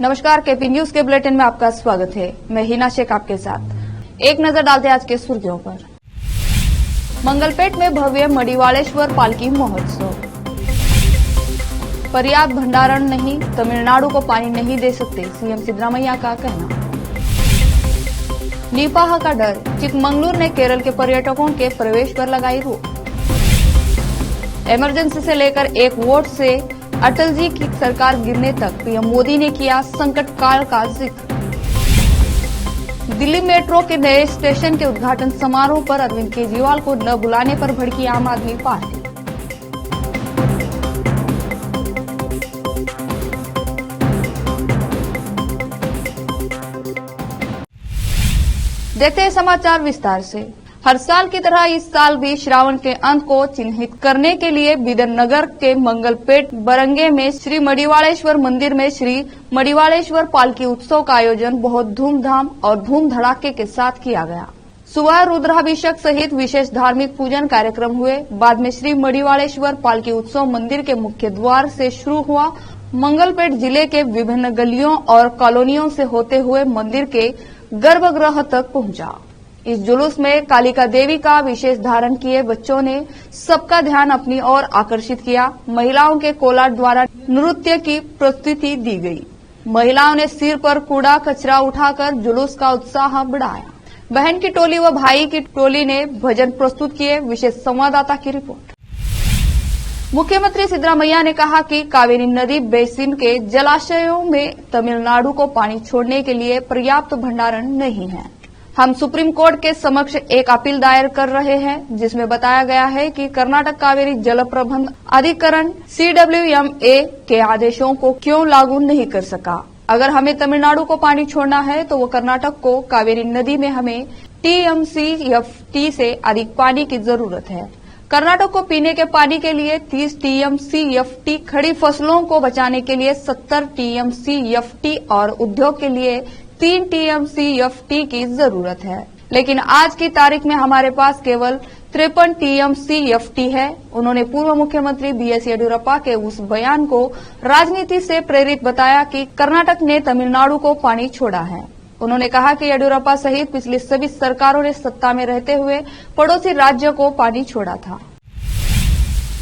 नमस्कार, KP news के bulletin में आपका स्वागत है। मैं हिना शेख आपके साथ। एक नजर डालते हैं आज के सुर्खियों पर। मंगलपेट में भव्य मडिवालेश्वर पालकी महोत्सव। पर्याप्त भंडारण नहीं, तमिलनाडु को पानी नहीं दे सकते, सीएम सिद्धरामैया का कहना। निपाह का डर, चिकमंगलुरु ने केरल के पर्यटकों के प्रवेश पर लगाई रोक। इमरजेंसी से लेकर एक वोट से अटल जी की सरकार गिरने तक पीएम मोदी ने किया संकट काल का जिक्र। दिल्ली मेट्रो के नए स्टेशन के उद्घाटन समारोह पर अरविंद केजरीवाल को न बुलाने पर भड़की आम आदमी पार्टी। देखते हैं समाचार विस्तार से। हर साल की तरह इस साल भी श्रावण के अंत को चिन्हित करने के लिए बिदर नगर के मंगलपेट बरंगे में श्री मडिवालेश्वर मंदिर में श्री मडिवालेश्वर पालकी उत्सव का आयोजन बहुत धूमधाम और धूम धड़ाके के साथ किया गया। सुबह रुद्राभिषेक सहित विशेष धार्मिक पूजन कार्यक्रम हुए। बाद में श्री मडिवालेश्वर पालकी उत्सव मंदिर के मुख्य द्वार से शुरू हुआ। मंगलपेट जिले के विभिन्न गलियों और कॉलोनियों से होते हुए मंदिर के गर्भगृह तक पहुंचा। इस जुलूस में कालिका देवी का विशेष धारण किए बच्चों ने सबका ध्यान अपनी ओर आकर्षित किया। महिलाओं के कोलाट द्वारा नृत्य की प्रस्तुति दी गई। महिलाओं ने सिर पर कूड़ा कचरा उठाकर जुलूस का उत्साह बढ़ाया। बहन की टोली व भाई की टोली ने भजन प्रस्तुत किए। विशेष संवाददाता की रिपोर्ट। मुख्यमंत्री सिद्धरामैया ने कहा कि कावेरी नदी बेसिन के जलाशयों में तमिलनाडु को पानी छोड़ने के लिए पर्याप्त भंडारण नहीं है। हम सुप्रीम कोर्ट के समक्ष एक अपील दायर कर रहे हैं, जिसमें बताया गया है कि कर्नाटक कावेरी जल प्रबंध अधिकरण CWMA के आदेशों को क्यों लागू नहीं कर सका। अगर हमें तमिलनाडु को पानी छोड़ना है तो वो कर्नाटक को कावेरी नदी में हमें TMCFT से अधिक पानी की जरूरत है। कर्नाटक को पीने के पानी के लिए 30 TMCFT, खड़ी फसलों को बचाने के लिए 70 TMCFT और उद्योग के लिए 3 TMCFT की जरूरत है। लेकिन आज की तारीख में हमारे पास केवल 53 TMCFT है। उन्होंने पूर्व मुख्यमंत्री BS येडियुरप्पा के उस बयान को राजनीति से प्रेरित बताया कि कर्नाटक ने तमिलनाडु को पानी छोड़ा है। उन्होंने कहा कि येडियुरप्पा सहित पिछली सभी सरकारों ने सत्ता में रहते हुए पड़ोसी राज्य को पानी छोड़ा था।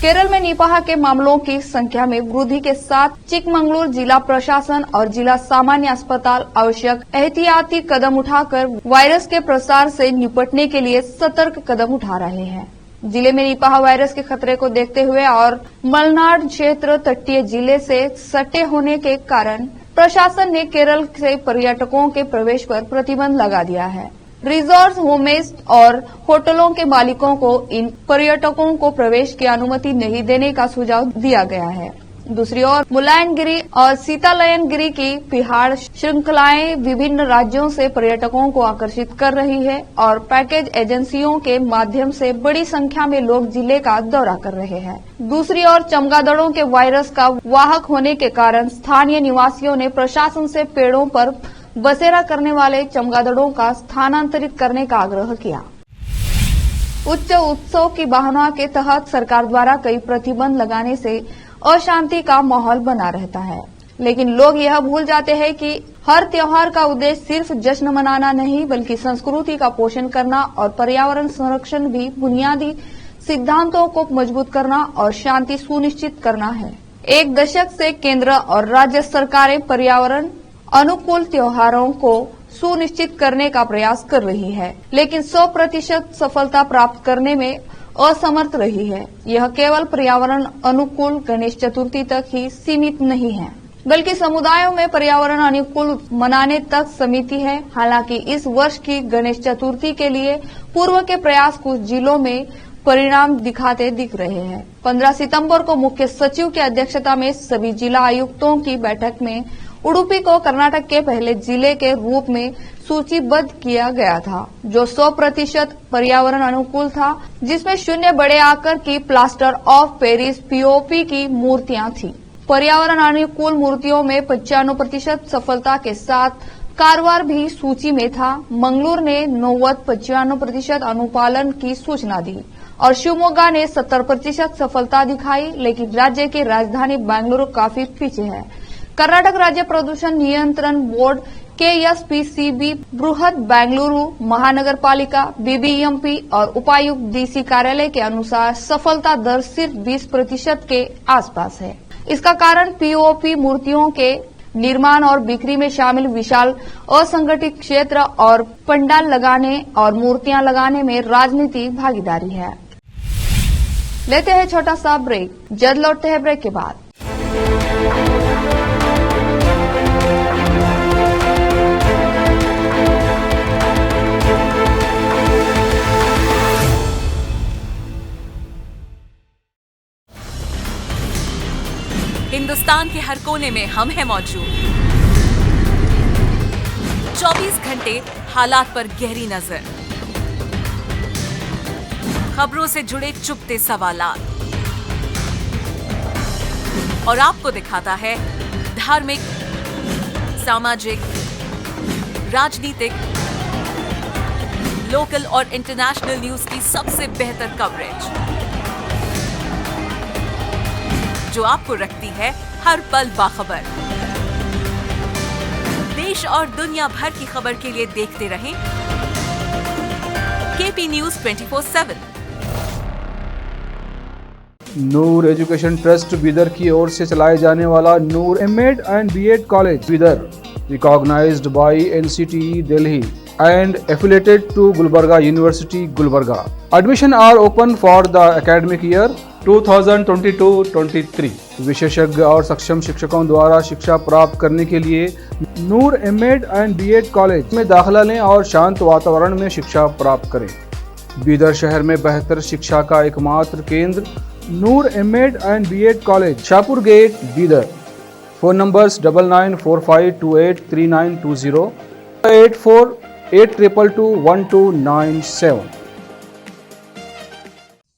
केरल में निपाह के मामलों की संख्या में वृद्धि के साथ चिकमंगलुरु जिला प्रशासन और जिला सामान्य अस्पताल आवश्यक एहतियाती कदम उठाकर वायरस के प्रसार से निपटने के लिए सतर्क कदम उठा रहे हैं। जिले में निपाह वायरस के खतरे को देखते हुए और मलनाड क्षेत्र तटीय जिले से सटे होने के कारण प्रशासन ने केरल से पर्यटकों के प्रवेश पर प्रतिबंध लगा दिया है। रिजॉर्ट, होमस्टे और होटलों के मालिकों को इन पर्यटकों को प्रवेश की अनुमति नहीं देने का सुझाव दिया गया है। दूसरी ओर मुलायनगिरी और सीतालयनगिरी की पहाड़ श्रृंखलाएं विभिन्न राज्यों से पर्यटकों को आकर्षित कर रही है और पैकेज एजेंसियों के माध्यम से बड़ी संख्या में लोग जिले का दौरा कर रहे हैं। दूसरी ओर चमगादड़ों के वायरस का वाहक होने के कारण स्थानीय निवासियों ने प्रशासन से पेड़ों पर बसेरा करने वाले चमगादड़ों का स्थानांतरित करने का आग्रह किया। उच्च उत्सव की बहाना के तहत सरकार द्वारा कई प्रतिबंध लगाने से अशांति का माहौल बना रहता है, लेकिन लोग यह भूल जाते हैं कि हर त्योहार का उद्देश्य सिर्फ जश्न मनाना नहीं बल्कि संस्कृति का पोषण करना और पर्यावरण संरक्षण भी बुनियादी सिद्धांतों को मजबूत करना और शांति सुनिश्चित करना है। एक दशक से केंद्र और राज्य सरकारें पर्यावरण अनुकूल त्योहारों को सुनिश्चित करने का प्रयास कर रही है, लेकिन 100% सफलता प्राप्त करने में असमर्थ रही है। यह केवल पर्यावरण अनुकूल गणेश चतुर्थी तक ही सीमित नहीं है, बल्कि समुदायों में पर्यावरण अनुकूल मनाने तक समिति है। हालांकि इस वर्ष की गणेश चतुर्थी के लिए पूर्व के प्रयास कुछ जिलों में परिणाम दिखाते दिख रहे हैं। 15 सितंबर को मुख्य सचिव की अध्यक्षता में सभी जिला आयुक्तों की बैठक में उडुपी को कर्नाटक के पहले जिले के रूप में सूचीबद्ध किया गया था, जो 100% पर्यावरण अनुकूल था, जिसमें 0 बड़े आकार की प्लास्टर ऑफ पेरिस POP की मूर्तियां थी। पर्यावरण अनुकूल मूर्तियों में 95% सफलता के साथ कारवार भी सूची में था। मंगलुरु ने 90-95% अनुपालन की सूचना दी और शिवमोगा ने 70% सफलता दिखाई, लेकिन राज्य की राजधानी बेंगलुरु काफी पीछे है। कर्नाटक राज्य प्रदूषण नियंत्रण बोर्ड KSPCB, बृहद बेंगलुरु महानगर पालिका BBMP और उपायुक्त DC कार्यालय के अनुसार सफलता दर सिर्फ 20% के आसपास है। इसका कारण POP मूर्तियों के निर्माण और बिक्री में शामिल विशाल असंगठित क्षेत्र और पंडाल लगाने और मूर्तियां लगाने में राजनीतिक भागीदारी है। लेते हैं छोटा सा ब्रेक, जल्द लौटते हैं ब्रेक के बाद। हिंदुस्तान के हर कोने में हम हैं मौजूद। 24 घंटे हालात पर गहरी नजर, खबरों से जुड़े चुपते सवालात और आपको दिखाता है धार्मिक, सामाजिक, राजनीतिक, लोकल और इंटरनेशनल न्यूज की सबसे बेहतर कवरेज जो आपको रखती है हर पल बाखबर। देश और दुनिया भर की खबर के लिए देखते रहें KP News 24/7। Noor education trust Bidar की ओर से चलाए जाने वाला Noor M.Ed and B.Ed college Bidar, recognised by NCTE Delhi and affiliated to Gulbarga University, Gulbarga. Admission are open for the academic year 2022-23। विशेषज्ञ और सक्षम शिक्षकों द्वारा शिक्षा प्राप्त करने के लिए नूर M.Ed and B.Ed कॉलेज में दाखिला लें और शांत वातावरण में शिक्षा प्राप्त करें। बीदर शहर में बेहतर शिक्षा का एकमात्र केंद्र Noor M.Ed and B.Ed college, Shahpur gate, Bidar. Phone numbers 9945283920, 8482221297।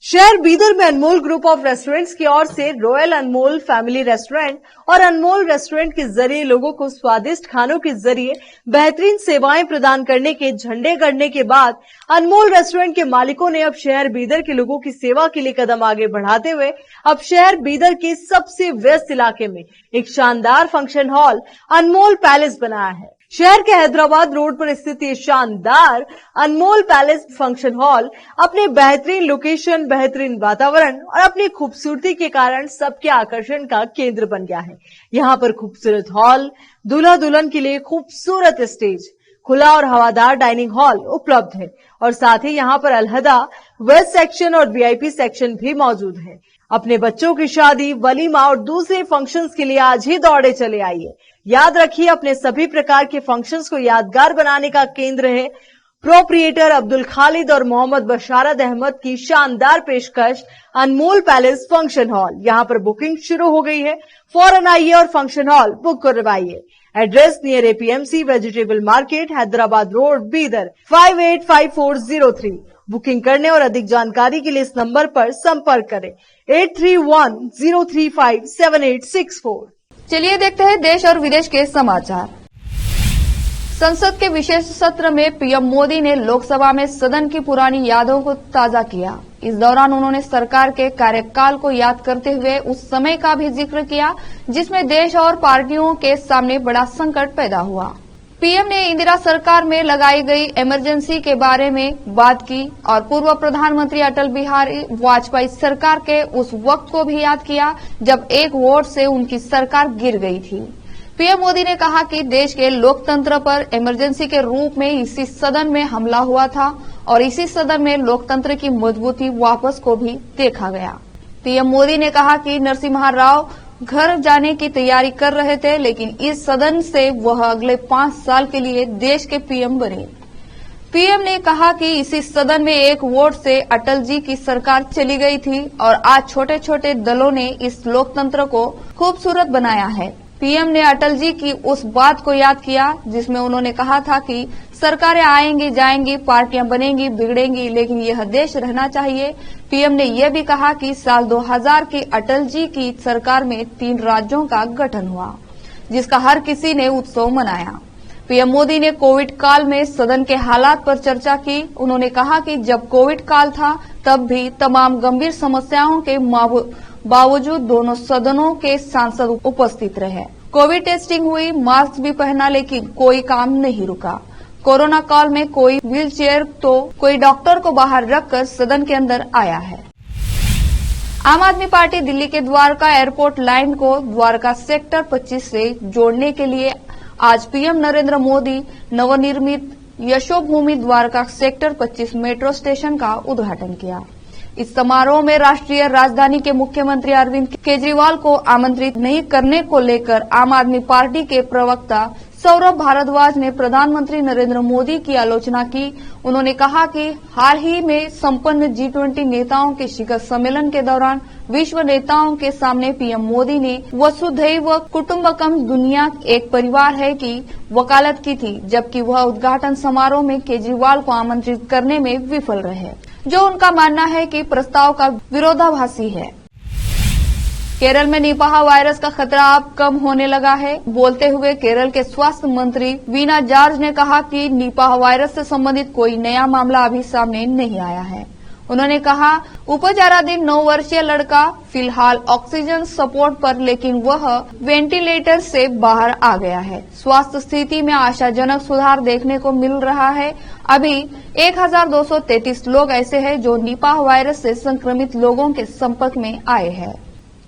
शहर बीदर में अनमोल ग्रुप ऑफ रेस्टोरेंट्स की ओर से रॉयल अनमोल फैमिली रेस्टोरेंट और अनमोल रेस्टोरेंट के जरिए लोगों को स्वादिष्ट खानों के जरिए बेहतरीन सेवाएं प्रदान करने के झंडे गड़ने के बाद अनमोल रेस्टोरेंट के मालिकों ने अब शहर बीदर के लोगों की सेवा के लिए कदम आगे बढ़ाते हुए अब शहर बीदर के सबसे व्यस्त इलाके में एक शानदार फंक्शन हॉल अनमोल पैलेस बनाया है। शहर के हैदराबाद रोड पर स्थित ये शानदार अनमोल पैलेस फंक्शन हॉल अपने बेहतरीन लोकेशन, बेहतरीन वातावरण और अपनी खूबसूरती के कारण सबके आकर्षण का केंद्र बन गया है। यहाँ पर खूबसूरत हॉल, दूल्हा दुल्हन के लिए खूबसूरत स्टेज, खुला और हवादार डाइनिंग हॉल उपलब्ध है और साथ ही यहाँ पर अलहदा वेस्ट सेक्शन और VIP सेक्शन भी मौजूद है। अपने बच्चों की शादी, वलीमा और दूसरे फंक्शंस के लिए आज ही दौड़े चले आइए। याद रखिए, अपने सभी प्रकार के फंक्शंस को यादगार बनाने का केंद्र है प्रोप्रिएटर अब्दुल खालिद और मोहम्मद बशारत अहमद की शानदार पेशकश अनमोल पैलेस फंक्शन हॉल। यहाँ पर बुकिंग शुरू हो गई है, फौरन आइए और फंक्शन हॉल बुक करवाइए। Address near APMC vegetable market, Hyderabad road, Bidar 585403। Booking करने और अधिक जानकारी के लिए इस नंबर पर संपर्क करें 8310357864। चलिए देखते हैं देश और विदेश के समाचार। संसद के विशेष सत्र में PM मोदी ने लोकसभा में सदन की पुरानी यादों को ताजा किया। इस दौरान उन्होंने सरकार के कार्यकाल को याद करते हुए उस समय का भी जिक्र किया जिसमें देश और पार्टियों के सामने बड़ा संकट पैदा हुआ। PM ने इंदिरा सरकार में लगाई गई इमरजेंसी के बारे में बात की और पूर्व प्रधानमंत्री अटल बिहारी वाजपेयी सरकार के उस वक्त को भी याद किया जब एक वोट से उनकी सरकार गिर गई थी। PM मोदी ने कहा कि देश के लोकतंत्र पर इमरजेंसी के रूप में इसी सदन में हमला हुआ था और इसी सदन में लोकतंत्र की मजबूती वापस को भी देखा गया। PM मोदी ने कहा कि नरसिम्हा राव घर जाने की तैयारी कर रहे थे, लेकिन इस सदन से वह अगले 5 साल के लिए देश के PM बने। PM ने कहा कि इसी सदन में एक वोट से अटल जी की सरकार चली गई थी और आज छोटे छोटे दलों ने इस लोकतंत्र को खूबसूरत बनाया है। PM ने अटल जी की उस बात को याद किया जिसमें उन्होंने कहा था कि सरकारें आएंगी जाएंगी, पार्टियां बनेंगी बिगड़ेंगी, लेकिन यह देश रहना चाहिए। PM ने यह भी कहा कि साल 2000 की अटल जी की सरकार में 3 राज्यों का गठन हुआ जिसका हर किसी ने उत्सव मनाया। PM मोदी ने कोविड काल में सदन के हालात पर चर्चा की। उन्होंने कहा कि जब कोविड काल था तब भी तमाम गंभीर समस्याओं के बावजूद दोनों सदनों के सांसद उपस्थित रहे। कोविड टेस्टिंग हुई, मास्क भी पहना, लेकिन कोई काम नहीं रुका। कोरोना काल में कोई व्हीलचेयर तो कोई डॉक्टर को बाहर रखकर सदन के अंदर आया है। आम आदमी पार्टी दिल्ली के द्वारका एयरपोर्ट लाइन को द्वारका सेक्टर 25 से जोड़ने के लिए आज पीएम नरेंद्र मोदी नवनिर्मित Yashobhoomi Dwarka sector 25 metro station का उद्घाटन किया। इस समारोह में राष्ट्रीय राजधानी के मुख्यमंत्री अरविंद केजरीवाल को आमंत्रित नहीं करने को लेकर आम आदमी पार्टी के प्रवक्ता सौरभ भारद्वाज ने प्रधानमंत्री नरेंद्र मोदी की आलोचना की। उन्होंने कहा कि हाल ही में संपन्न G20 नेताओं के शिखर सम्मेलन के दौरान विश्व नेताओं के सामने पीएम मोदी ने वसुधैव कुटुंबकम, दुनिया एक परिवार है की वकालत की थी, जबकि वह उद्घाटन समारोह में केजरीवाल को आमंत्रित करने में विफल रहे, जो उनका मानना है कि प्रस्ताव का विरोधाभासी है। केरल में निपाह वायरस का खतरा अब कम होने लगा है। बोलते हुए केरल के स्वास्थ्य मंत्री वीना जॉर्ज ने कहा कि निपाह वायरस से संबंधित कोई नया मामला अभी सामने नहीं आया है। उन्होंने कहा, उपचाराधीन 9 वर्षीय लड़का फिलहाल ऑक्सीजन सपोर्ट पर, लेकिन वह वेंटिलेटर से बाहर आ गया है। स्वास्थ्य स्थिति में आशाजनक सुधार देखने को मिल रहा है। अभी 1233 लोग ऐसे हैं जो निपाह वायरस से संक्रमित लोगों के संपर्क में आए हैं।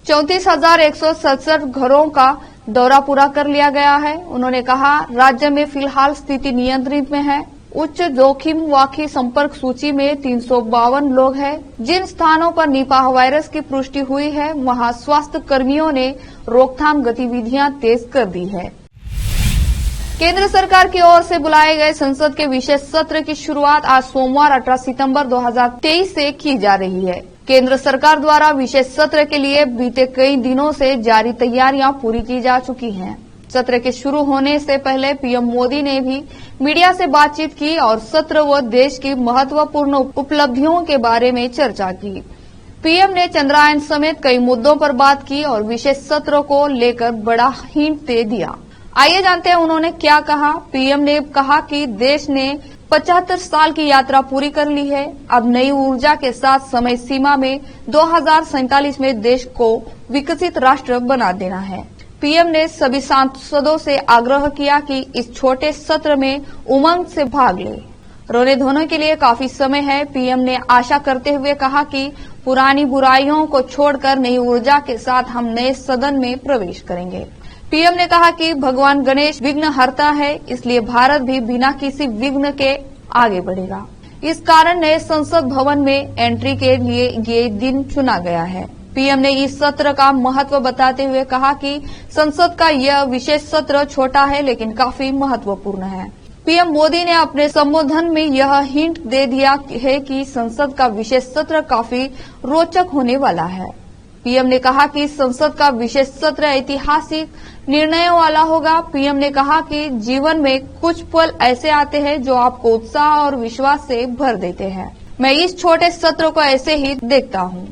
34,167 घरों का दौरा पूरा कर लिया गया है। उन्होंने कहा, राज्य में फिलहाल स्थिति नियंत्रित में है। उच्च जोखिम वाकी संपर्क सूची में 352 लोग हैं। जिन स्थानों पर निपाह वायरस की पुष्टि हुई है, वहां स्वास्थ्य कर्मियों ने रोकथाम गतिविधियां तेज कर दी है। केंद्र सरकार की ओर से बुलाए गए संसद के विशेष सत्र की शुरुआत आज सोमवार 18 सितंबर 2023 से की जा रही है। केंद्र सरकार द्वारा विशेष सत्र के लिए बीते कई दिनों से जारी तैयारियां पूरी की जा चुकी हैं। सत्र के शुरू होने से पहले पीएम मोदी ने भी मीडिया से बातचीत की और सत्र व देश की महत्वपूर्ण उपलब्धियों के बारे में चर्चा की। पीएम ने चंद्रयान समेत कई मुद्दों पर बात की और विशेष सत्र को लेकर बड़ा हिंट दे दिया। आइए जानते हैं उन्होंने क्या कहा। पीएम ने कहा कि देश ने 75 साल की यात्रा पूरी कर ली है। अब नई ऊर्जा के साथ समय सीमा में 2047 में देश को विकसित राष्ट्र बना देना है। पीएम ने सभी सांसदों से आग्रह किया कि इस छोटे सत्र में उमंग से भाग ले। रोने धोने के लिए काफी समय है। पीएम ने आशा करते हुए कहा कि पुरानी बुराइयों को छोड़कर नई ऊर्जा के साथ हम नए सदन में प्रवेश करेंगे। पीएम ने कहा कि भगवान गणेश विघ्नहर्ता है, इसलिए भारत भी बिना किसी विघ्न के आगे बढ़ेगा। इस कारण नए संसद भवन में एंट्री के लिए ये दिन चुना गया है। पीएम ने इस सत्र का महत्व बताते हुए कहा कि संसद का यह विशेष सत्र छोटा है लेकिन काफी महत्वपूर्ण है। पीएम मोदी ने अपने संबोधन में यह हिंट दे दिया है कि संसद का विशेष सत्र काफी रोचक होने वाला है। पीएम ने कहा कि संसद का विशेष सत्र ऐतिहासिक निर्णयों वाला होगा। पीएम ने कहा कि जीवन में कुछ पल ऐसे आते हैं जो आपको उत्साह और विश्वास से भर देते हैं। मैं इस छोटे सत्र को ऐसे ही देखता हूं।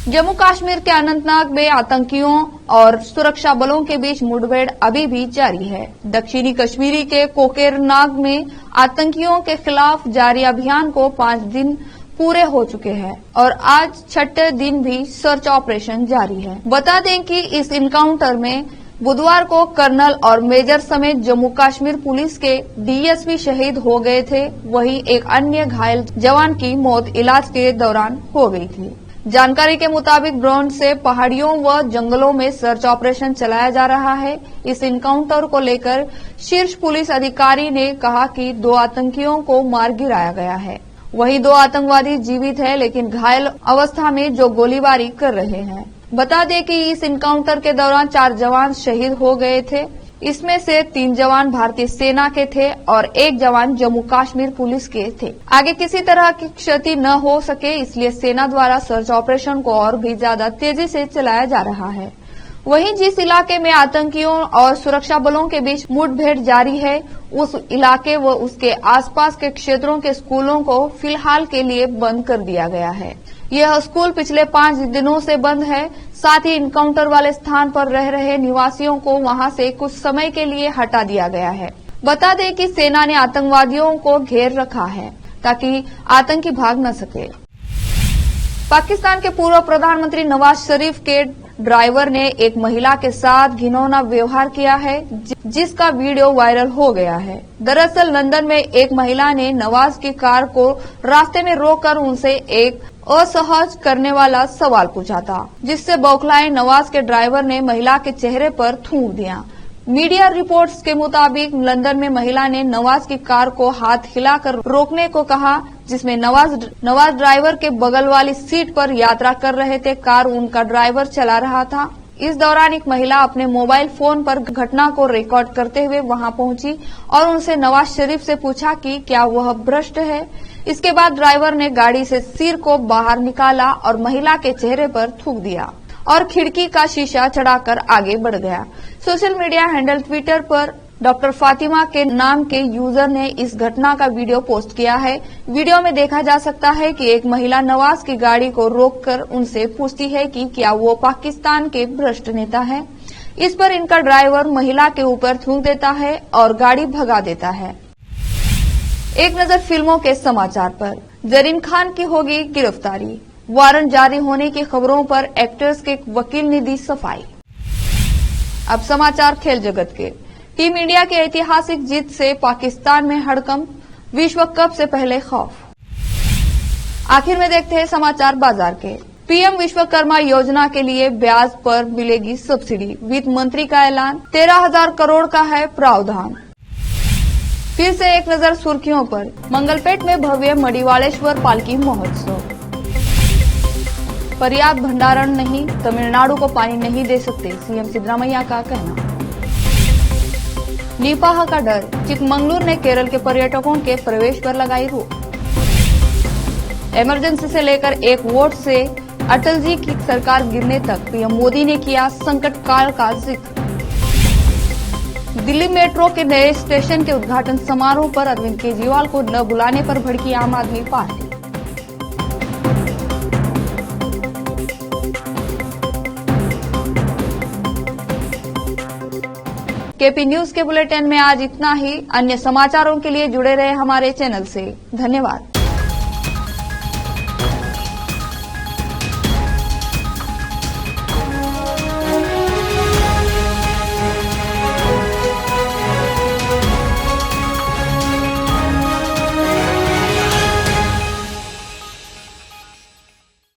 जम्मू कश्मीर के अनंतनाग में आतंकियों और सुरक्षा बलों के बीच मुठभेड़ अभी भी जारी है। दक्षिणी कश्मीरी के कोकेरनाग में आतंकियों के खिलाफ जारी अभियान को 5 दिन पूरे हो चुके हैं और आज 6ठे दिन भी सर्च ऑपरेशन जारी है। बता दें कि इस इनकाउंटर में बुधवार को कर्नल और मेजर समेत जम्मू कश्मीर पुलिस के डीएसपी शहीद हो गए थे। वहीं एक अन्य घायल जवान की मौत इलाज के दौरान हो गई थी। जानकारी के मुताबिक ड्रोन से पहाड़ियों व जंगलों में सर्च ऑपरेशन चलाया जा रहा है। इस इनकाउंटर को लेकर शीर्ष पुलिस अधिकारी ने कहा कि 2 आतंकियों को मार गिराया गया है। वहीं 2 आतंकवादी जीवित हैं, लेकिन घायल अवस्था में जो गोलीबारी कर रहे हैं। बता दें कि इस इनकाउंटर के दौरान 4 जवान शहीद हो गए थे। इसमें से 3 जवान भारतीय सेना के थे और 1 जवान जम्मू कश्मीर पुलिस के थे। आगे किसी तरह की क्षति न हो सके, इसलिए सेना द्वारा सर्च ऑपरेशन को और भी ज्यादा तेजी से चलाया जा रहा है। वहीं जिस इलाके में आतंकियों और सुरक्षा बलों के बीच मुठभेड़ जारी है, उस इलाके व उसके आसपास के क्षेत्रों के स्कूलों को फिलहाल के लिए बंद कर दिया गया है। यह स्कूल पिछले 5 दिनों से बंद है। साथ ही इनकाउंटर वाले स्थान पर रह रहे निवासियों को वहां से कुछ समय के लिए हटा दिया गया है। बता दें कि सेना ने आतंकवादियों को घेर रखा है ताकि आतंकी भाग न सके। पाकिस्तान के पूर्व प्रधानमंत्री नवाज शरीफ के ड्राइवर ने एक महिला के साथ घिनौना व्यवहार किया है, जिसका वीडियो वायरल हो गया है। दरअसल लंदन में एक महिला ने नवाज की कार को रास्ते में रोककर उनसे एक असहज करने वाला सवाल पूछा था, जिससे बौखलाए नवाज के ड्राइवर ने महिला के चेहरे पर थूक दिया। मीडिया रिपोर्ट्स के मुताबिक लंदन में महिला ने नवाज की कार को हाथ हिलाकर रोकने को कहा, जिसमें नवाज ड्राइवर के बगल वाली सीट पर यात्रा कर रहे थे। कार उनका ड्राइवर चला रहा था। इस दौरान एक महिला अपने मोबाइल फोन पर घटना को रिकॉर्ड करते हुए वहां पहुंची और उनसे नवाज शरीफ से पूछा कि क्या वह भ्रष्ट है। इसके बाद ड्राइवर ने गाड़ी से सिर को बाहर निकाला और महिला के चेहरे पर थूक दिया और खिड़की का शीशा चढ़ाकर आगे बढ़ गया। सोशल मीडिया हैंडल ट्विटर पर डॉक्टर फातिमा के नाम के यूजर ने इस घटना का वीडियो पोस्ट किया है। वीडियो में देखा जा सकता है कि एक महिला नवाज की गाड़ी को रोककर उनसे पूछती है कि क्या वो पाकिस्तान के भ्रष्ट नेता है। इस पर इनका ड्राइवर महिला के ऊपर थूक देता है और गाड़ी भगा देता है। एक नजर फिल्मों के समाचार पर। जरीन खान की होगी गिरफ्तारी। वारंट जारी होने की खबरों पर एक्टर्स के वकील ने दी सफाई। अब समाचार खेल जगत के। टीम इंडिया की ऐतिहासिक जीत से पाकिस्तान में हड़कंप, विश्व कप से पहले खौफ। आखिर में देखते हैं समाचार बाजार के। पीएम विश्वकर्मा योजना के लिए ब्याज पर मिलेगी सब्सिडी, वित्त मंत्री का ऐलान। 13,000 करोड़ का है प्रावधान। फिर से एक नजर सुर्खियों पर। मंगलपेट में भव्य मडिवालेश्वर पालकी महोत्सव। पर्याप्त भंडारण नहीं, तमिलनाडु को पानी नहीं दे सकते, सीएम सिद्धरामैया का कहना। निपाह का डर, चिकमंगलुरु ने केरल के पर्यटकों के प्रवेश पर लगाई रोक। इमरजेंसी से लेकर 1 वोट से अटल जी की सरकार गिरने तक पीएम मोदी ने किया संकट काल का जिक्र। दिल्ली मेट्रो के नए स्टेशन के उद्घाटन समारोह पर अरविंद केजरीवाल को न बुलाने पर भड़की आम आदमी पार्टी। केपी न्यूज के बुलेटिन में आज इतना ही। अन्य समाचारों के लिए जुड़े रहे हमारे चैनल से। धन्यवाद।